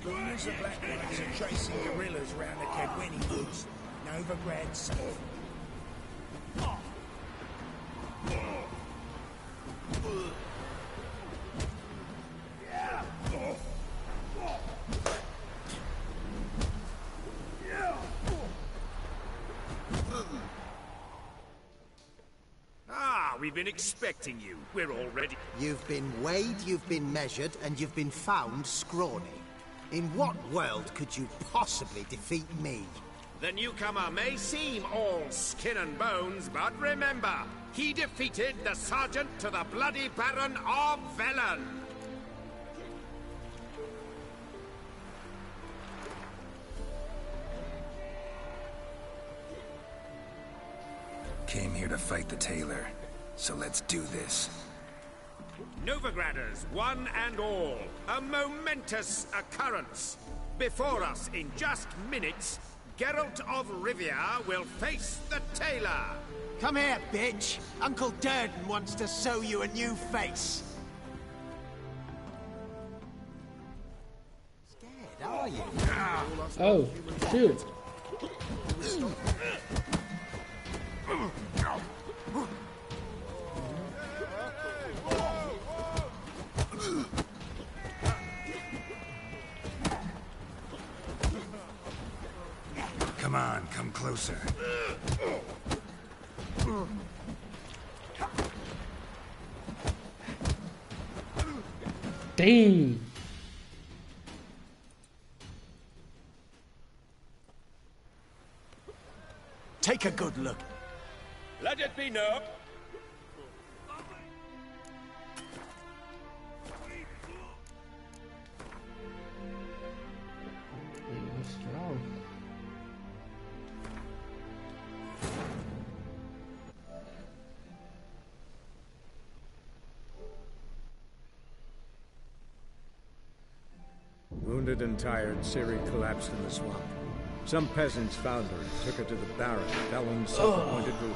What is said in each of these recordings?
Rumors the Black Knights are tracing guerrillas round the Kedweni woods. Novigrad safe. We've been expecting you. We're all ready. You've been weighed, you've been measured, and you've been found scrawny. In what world could you possibly defeat me? The newcomer may seem all skin and bones, but remember, he defeated the Sergeant to the Bloody Baron of Velen. Came here to fight the tailor. So let's do this. Novigraders, one and all, a momentous occurrence. Before us, in just minutes, Geralt of Rivia will face the tailor. Come here, bitch. Uncle Durden wants to sew you a new face. Scared, are you? Oh, shoot. Come on, come closer. Dang. Take a good look. Let it be known. Strong. Wounded and tired, Ciri collapsed in the swamp. Some peasants found her and took her to the Baron, Valen's self-appointed ruler.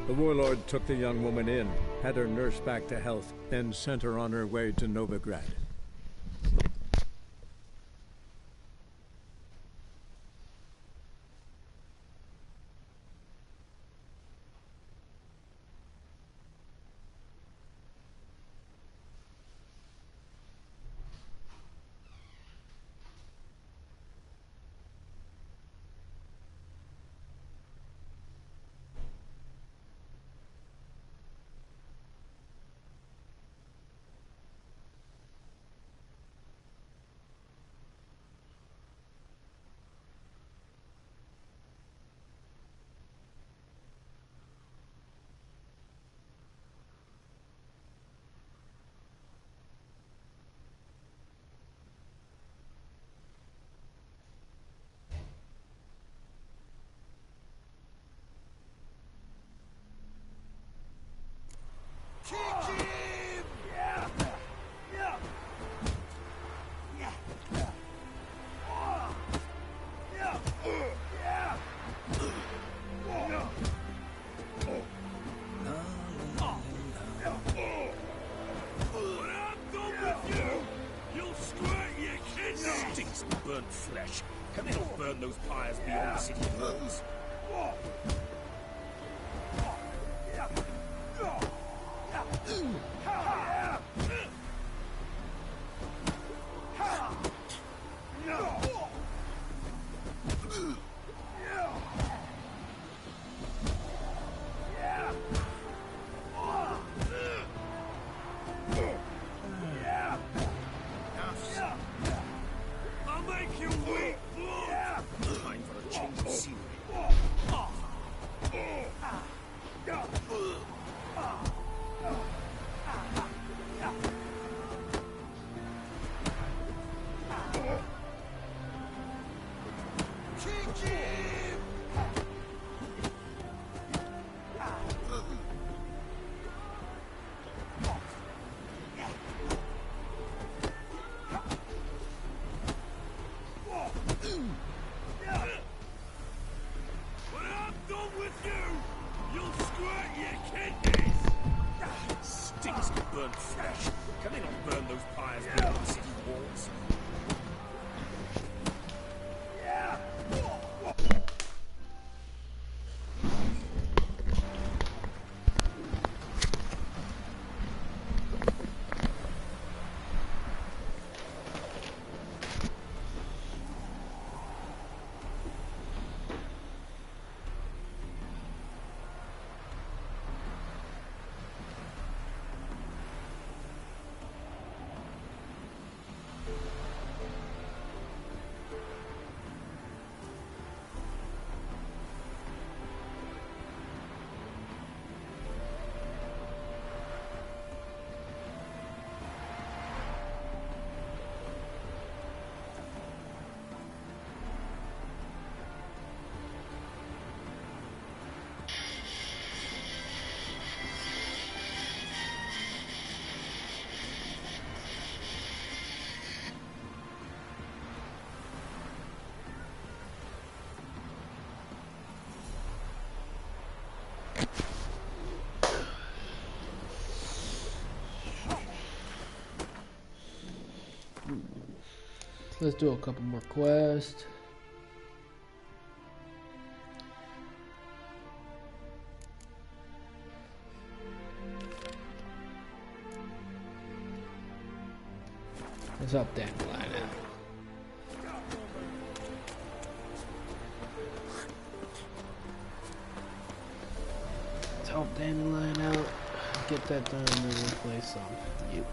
The warlord took the young woman in, had her nursed back to health, then sent her on her way to Novigrad. Burnt flesh. Can they not burn those pyres beyond the city walls? Let's do a couple more quests. Let's up Dandelion now. Let's help Dandelion out. Get that done and then replace some. You.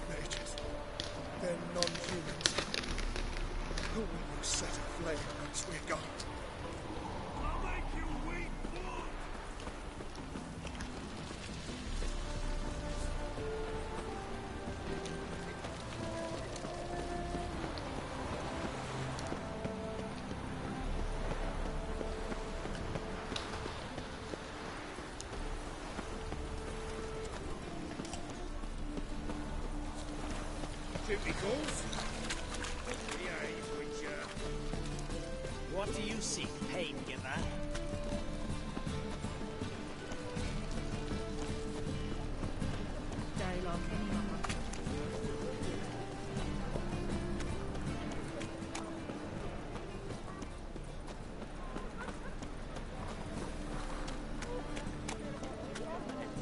Mages. They're non-humans. Who will you set aflame once we're gone? I'll make you weep blood! Duty calls. What do you seek, pain giver? Dialogue anyone.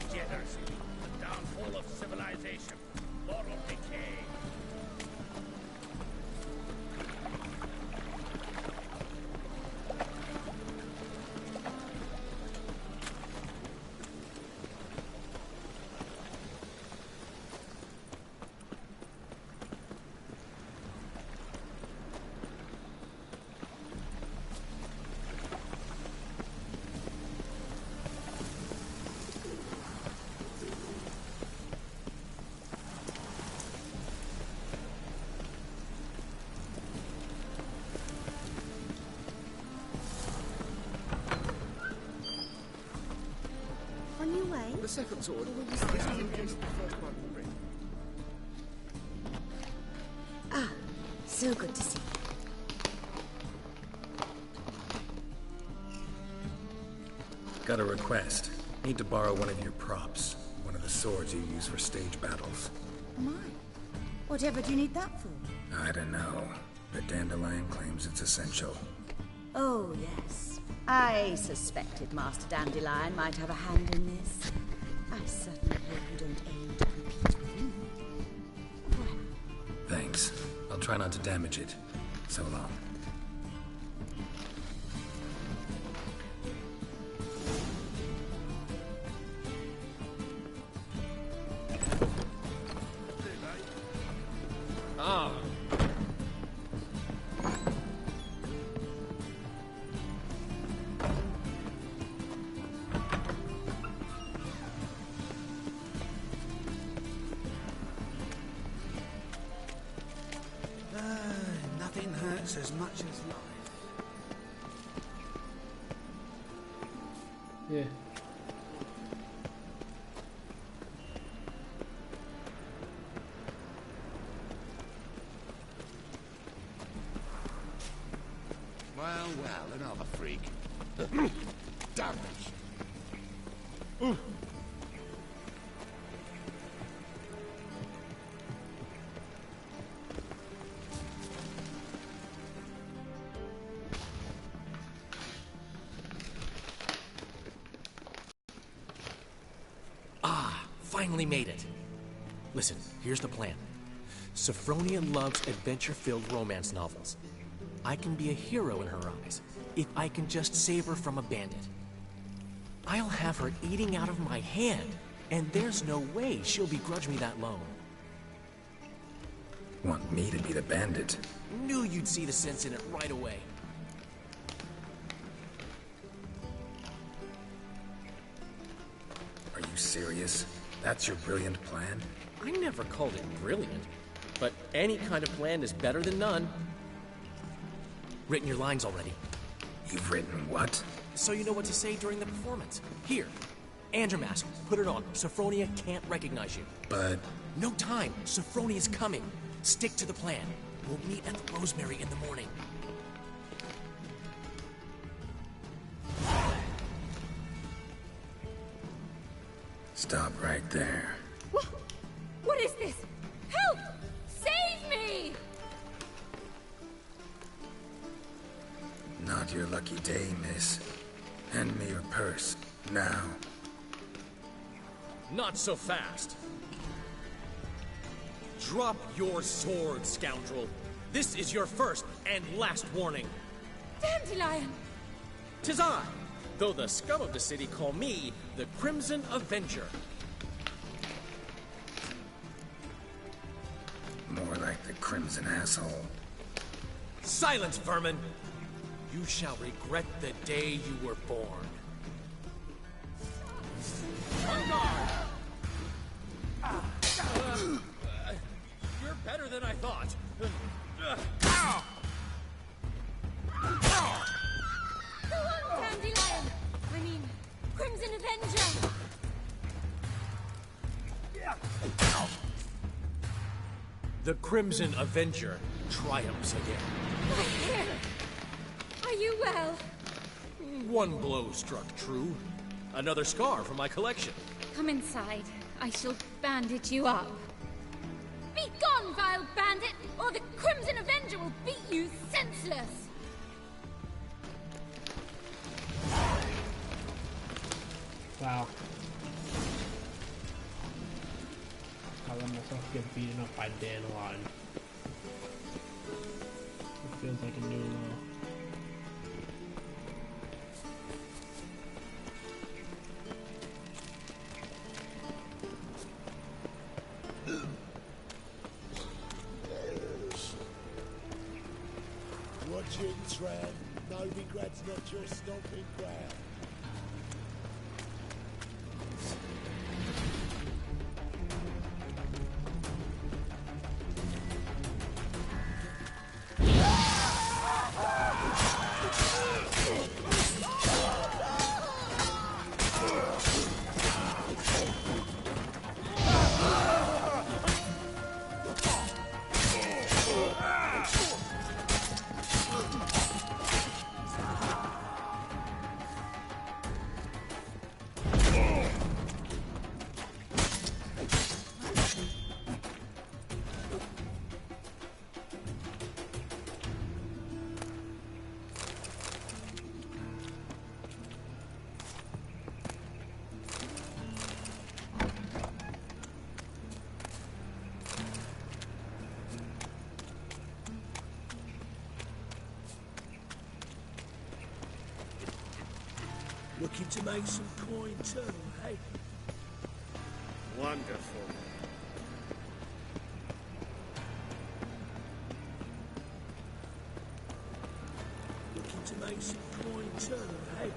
Degeneracy, the downfall of civilization, moral decay. On your way? The second sword. This is in case the first one will ring. Ah, so good to see you. Got a request. Need to borrow one of your props. One of the swords you use for stage battles. My. Whatever do you need that for? I don't know, but Dandelion claims it's essential. Oh, yes. I suspected Master Dandelion might have a hand in this. I certainly hope you don't aim to compete with me. Well, Thanks. I'll try not to damage it. So long. Ah. Nothing hurts as much as life. Yeah. Well, another freak. Damn it. Finally made it. Listen, here's the plan. Sophronia loves adventure-filled romance novels. I can be a hero in her eyes if I can just save her from a bandit. I'll have her eating out of my hand, and there's no way she'll begrudge me that loan. Want me to be the bandit? Knew you'd see the sense in it right away. Are you serious? That's your brilliant plan? I never called it brilliant, but any kind of plan is better than none. Written your lines already, You've written what? so you know what to say during the performance. Here, and your mask. Put it on. Sophronia can't recognize you. But No time. Sophronia's coming. Stick to the plan. We'll meet at the Rosemary in the morning. stop right there. what is this? Help! Save not your lucky day, miss. Hand me your purse, now. Not so fast. Drop your sword, scoundrel. This is your first and last warning. Dandelion! 'Tis I, though the scum of the city call me the Crimson Avenger. More like the Crimson Asshole. Silence, vermin! You shall regret the day you were born. On guard! You're better than I thought. Go on, Dandelion! I mean, Crimson Avenger! The Crimson Avenger triumphs again. My hair! Are you well? One blow struck true. Another scar from my collection. Come inside. I shall bandage you up. Be gone, vile bandit, or the Crimson Avenger will beat you senseless! Wow. I let myself get beaten up by Dandelion. It feels like a new low. Watch it, Tran. No regrets, not your stomping ground. Looking to make some coin too, hey? Wonderful. Looking to make some coin too, hey?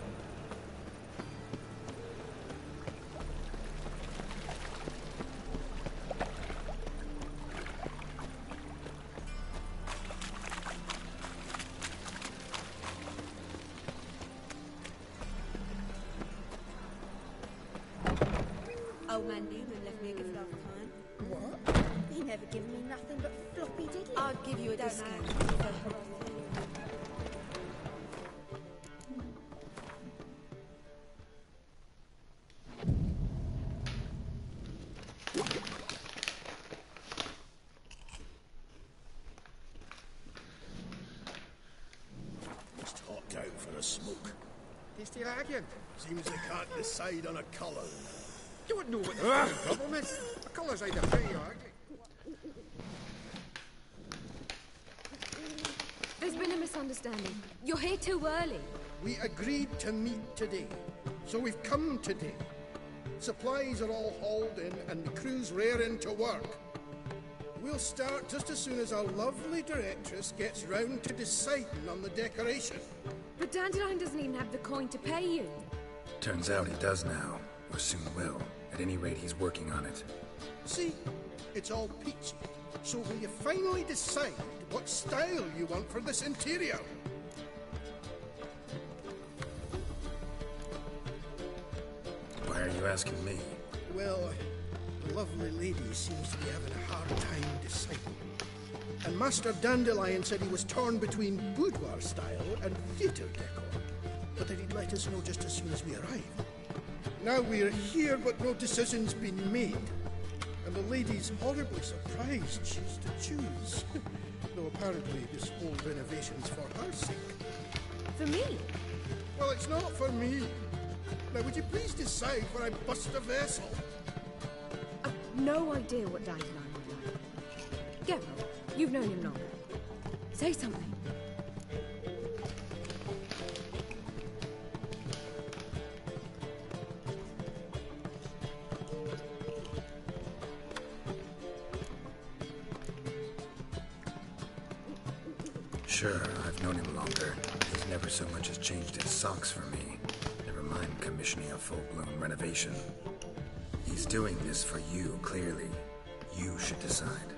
Old man Newman left me a gift last time. What? He never given me nothing but floppy diddly. I'll give you a Don't discount. Just hot out for a smoke. Tasty lagging. Seems they can't decide on a colour. You wouldn't know what the fucking problem is. The colour's either pretty or ugly. There's been a misunderstanding. You're here too early. We agreed to meet today, so we've come today. Supplies are all hauled in and the crew's raring to work. We'll start just as soon as our lovely directress gets round to deciding on the decoration. But Dandelion doesn't even have the coin to pay you. Turns out he does now, or soon will. At any rate, he's working on it. See, it's all peachy. So will you finally decide what style you want for this interior? Why are you asking me? Well, the lovely lady seems to be having a hard time deciding. And Master Dandelion said he was torn between boudoir style and theatre decor, but that he'd let us know just as soon as we arrived. Now we're here, but no decision's been made. And the lady's horribly surprised she's to choose. Though apparently this whole renovation's for her sake. For me? Well, it's not for me. Now, would you please decide where I bust a vessel? I've no idea what Dandelion would like. Geralt, you've known him longer. Say something. Sure, I've known him longer. He's never so much as changed his socks for me. Never mind commissioning a full-blown renovation. He's doing this for you, clearly. You should decide.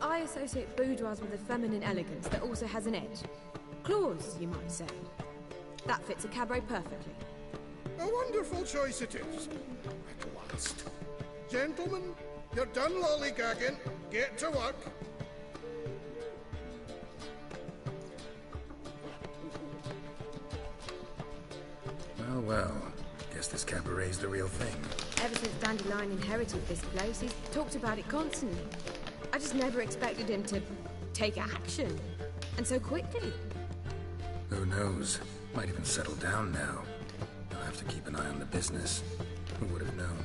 I associate boudoirs with a feminine elegance that also has an edge. Claws, you might say. That fits a cabaret perfectly. A wonderful choice it is. At last. Gentlemen, you're done lollygagging. Get to work. Oh well, guess this cabaret's the real thing. Ever since Dandelion inherited this place, he's talked about it constantly. I just never expected him to take action. And so quickly. Who knows? Might even settle down now. I'll have to keep an eye on the business. Who would have known?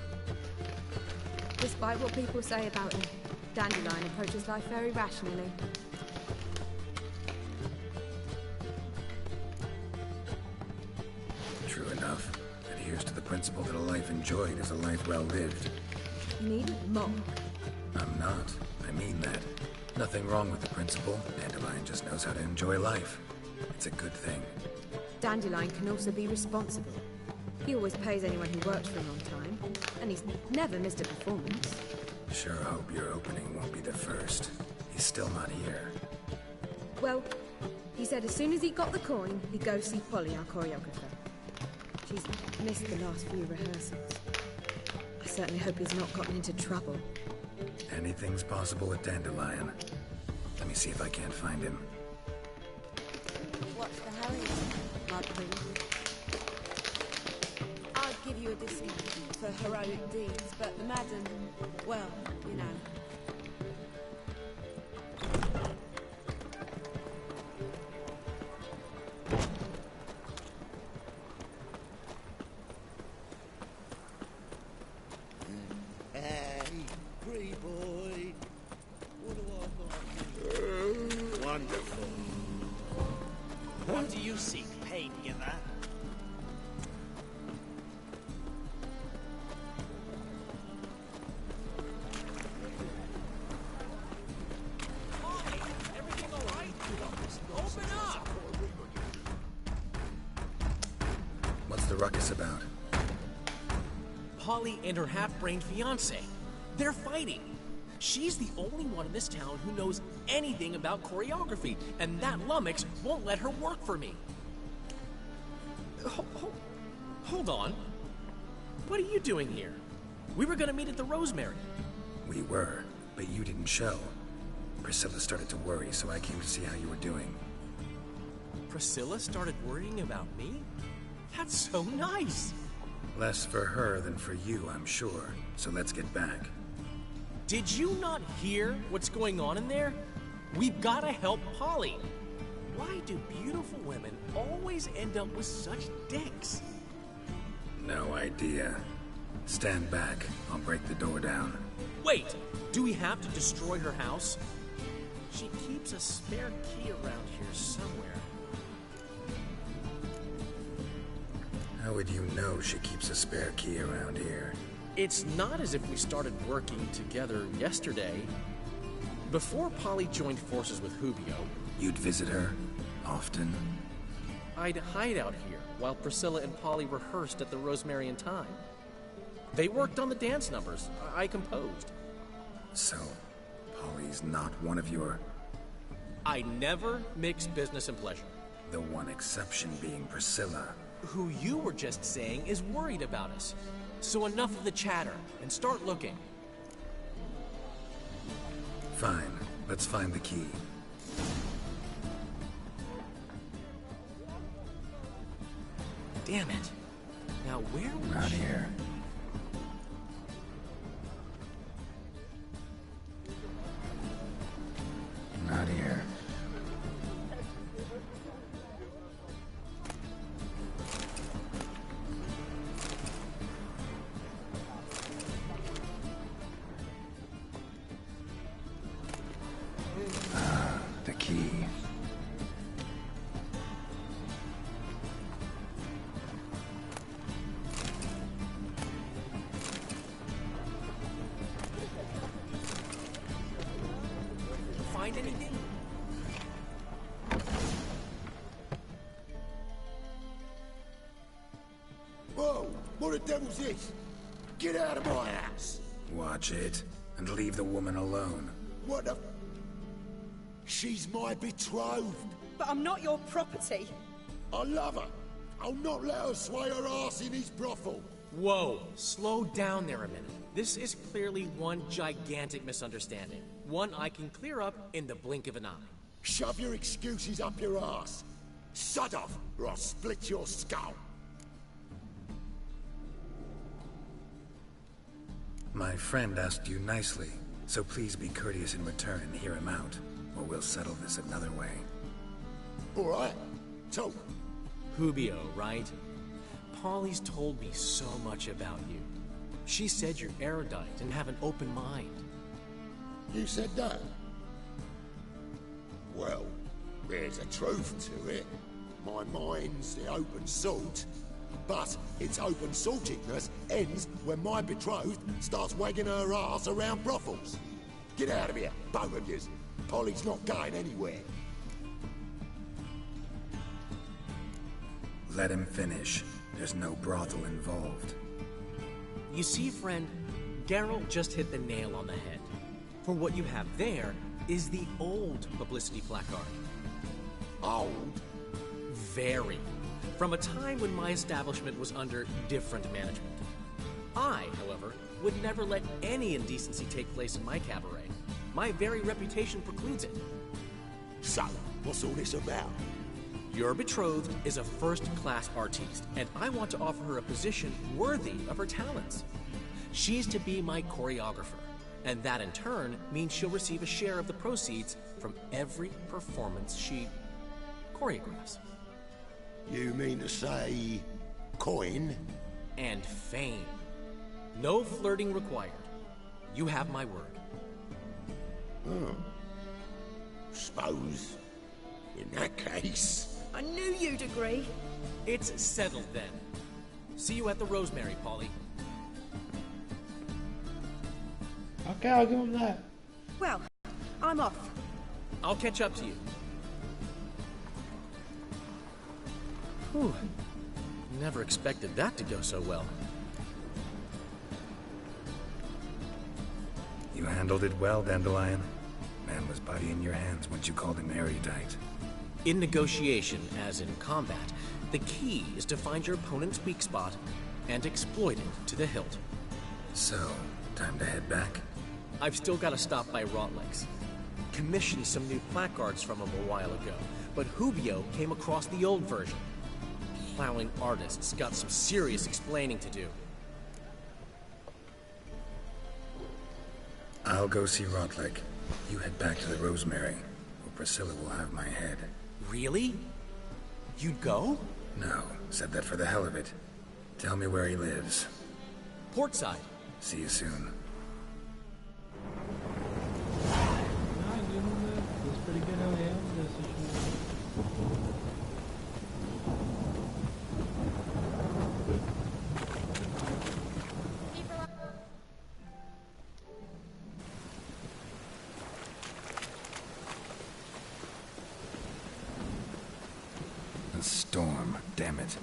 Despite what people say about him, Dandelion approaches life very rationally. True enough. Adheres to the principle that a life enjoyed is a life well lived. You needn't mock. I'm not. I mean that. Nothing wrong with the principle. Dandelion just knows how to enjoy life. It's a good thing. Dandelion can also be responsible. He always pays anyone who works for him on time, and he's never missed a performance. Sure hope your opening won't be the first. He's still not here. Well, he said as soon as he got the coin, he'd go see Polly, our choreographer. She's missed the last few rehearsals. I certainly hope he's not gotten into trouble. Anything's possible with Dandelion. Let me see if I can't find him. What's the hurry, my prince? I'd give you a discount for heroic deeds, but madam, well, you know. Hey, pretty boy. What do I got? Wonderful. What do you seek, pain giver? Everything all right? Open up! What's the ruckus about? Polly and her half-brained fiancé. They're fighting. She's the only one in this town who knows anything about choreography, and that lummox won't let her work for me. Hold on. What are you doing here? We were gonna meet at the Rosemary. We were, but you didn't show. Priscilla started to worry, so I came to see how you were doing. Priscilla started worrying about me? That's so nice. Less for her than for you, I'm sure. So let's get back. Did you not hear what's going on in there? We've gotta help Polly. Why do beautiful women always end up with such dicks? No idea. Stand back. I'll break the door down. Wait! Do we have to destroy her house? She keeps a spare key around here somewhere. How would you know she keeps a spare key around here? It's not as if we started working together yesterday. Before Polly joined forces with Hubio, You'd visit her? Often? I'd hide out here while Priscilla and Polly rehearsed at the Rosemary and Thyme. They worked on the dance numbers I composed. So, Polly's not one of your... I never mix business and pleasure. The one exception being Priscilla. Who you were just saying is worried about us. So enough of the chatter, and start looking. Fine. Let's find the key. Damn it. Now where was Not she? here. Not here. key. Find anything? Whoa! What the devil's this? Get out of my house! Watch it, and leave the woman alone. What the... She's my betrothed. But I'm not your property. I love her. I'll not let her sway her ass in his brothel. Whoa, slow down there a minute. This is clearly one gigantic misunderstanding. One I can clear up in the blink of an eye. Shove your excuses up your ass. Shut off, or I'll split your skull. My friend asked you nicely, so please be courteous in return and hear him out, or we'll settle this another way. All right, talk. Hubio, right? Polly's told me so much about you. She said you're erudite and have an open mind. You said that? Well, there's a truth to it. My mind's the open salt. But its open saltiness ends when my betrothed starts wagging her ass around brothels. Get out of here, both of yous. Polly's not going anywhere. Let him finish. There's no brothel involved. You see, friend, Geralt just hit the nail on the head. For what you have there is the old publicity placard. Old? Very. From a time when my establishment was under different management. I, however, would never let any indecency take place in my cabaret. My very reputation precludes it. So, what's all this about? Your betrothed is a first-class artiste, and I want to offer her a position worthy of her talents. She's to be my choreographer, and that in turn means she'll receive a share of the proceeds from every performance she choreographs. You mean to say... coin? And fame. No flirting required. You have my word. Oh. Suppose... in that case... I knew you'd agree. It's settled then. See you at the Rosemary, Polly. Okay, I'll give him that. Well, I'm off. I'll catch up to you. Whew. Never expected that to go so well. You handled it well, Dandelion. Man was body in your hands once you called him erudite. In negotiation, as in combat, the key is to find your opponent's weak spot and exploit it to the hilt. So, time to head back? I've still got to stop by Rotlegs. Commissioned some new placards from him a while ago, but Hubio came across the old version. Plowing artists got some serious explaining to do. I'll go see Rotleg. You head back to the Rosemary, or Priscilla will have my head. Really? You'd go? No, said that for the hell of it. Tell me where he lives. Portside. See you soon. That's pretty good how he handled this situation. A storm, damn it.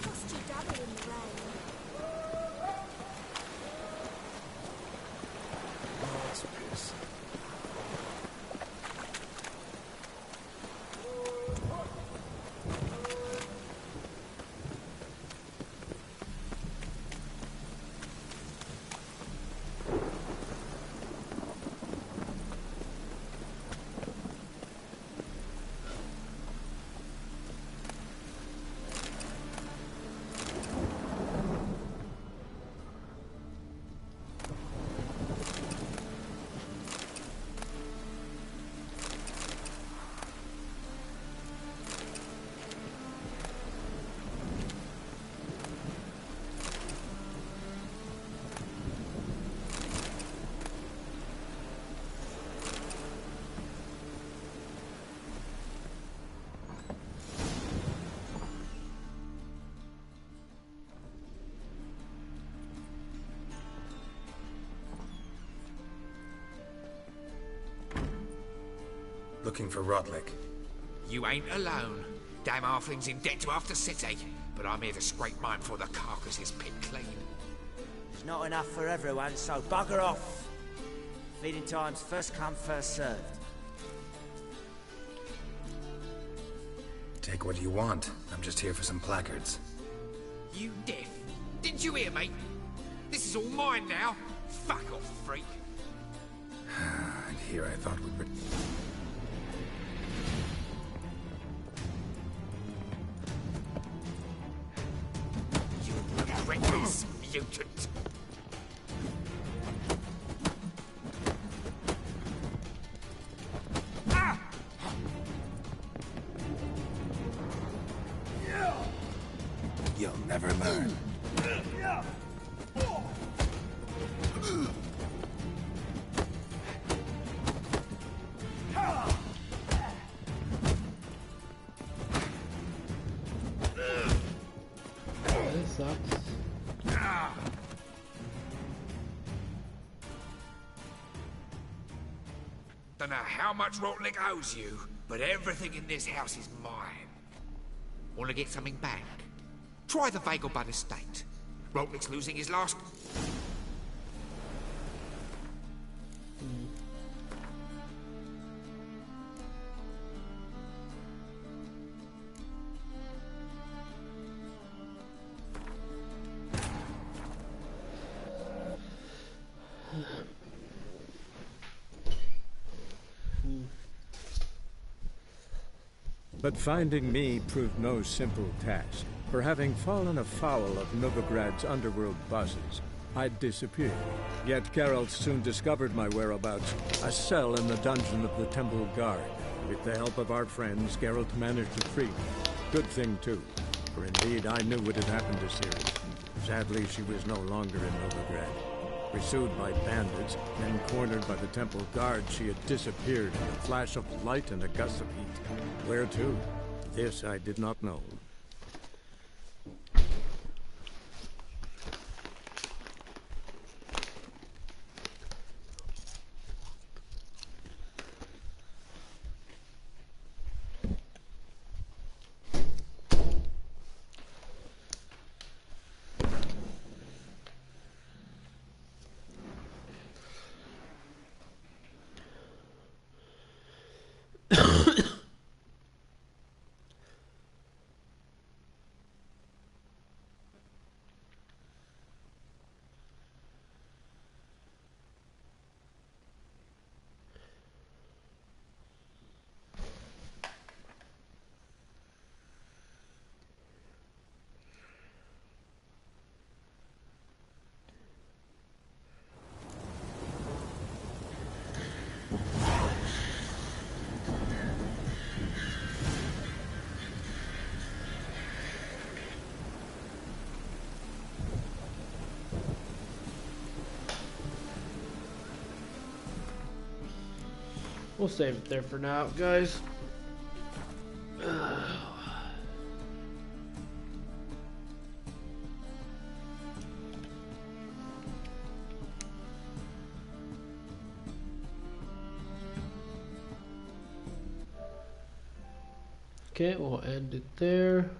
Lost your dabble in the rain. That's piss. Looking for Rodlick. You ain't alone. Damn halfling's in debt to half the city. But I'm here to scrape mine before the carcass is picked clean. It's not enough for everyone, so bugger off. Feeding time's first come, first served. Take what you want. I'm just here for some placards. You deaf? Didn't you hear me? This is all mine now. Fuck off, freak. And here I thought we'd... You'll regret this, mutant. You'll never learn. This sucks. Don't know how much Rotlick owes you, but everything in this house is mine. Want to get something back? Try the Vagelbud estate. Rotlick's losing his last... But finding me proved no simple task. For having fallen afoul of Novigrad's underworld bosses, I'd disappeared. Yet Geralt soon discovered my whereabouts, a cell in the dungeon of the Temple Guard. With the help of our friends, Geralt managed to free me. Good thing, too, for indeed I knew what had happened to Ciri. Sadly, she was no longer in Novigrad. Pursued by bandits, then cornered by the Temple Guard, she had disappeared in a flash of light and a gust of heat. Where to? This I did not know. We'll save it there for now, guys. Okay, we'll end it there.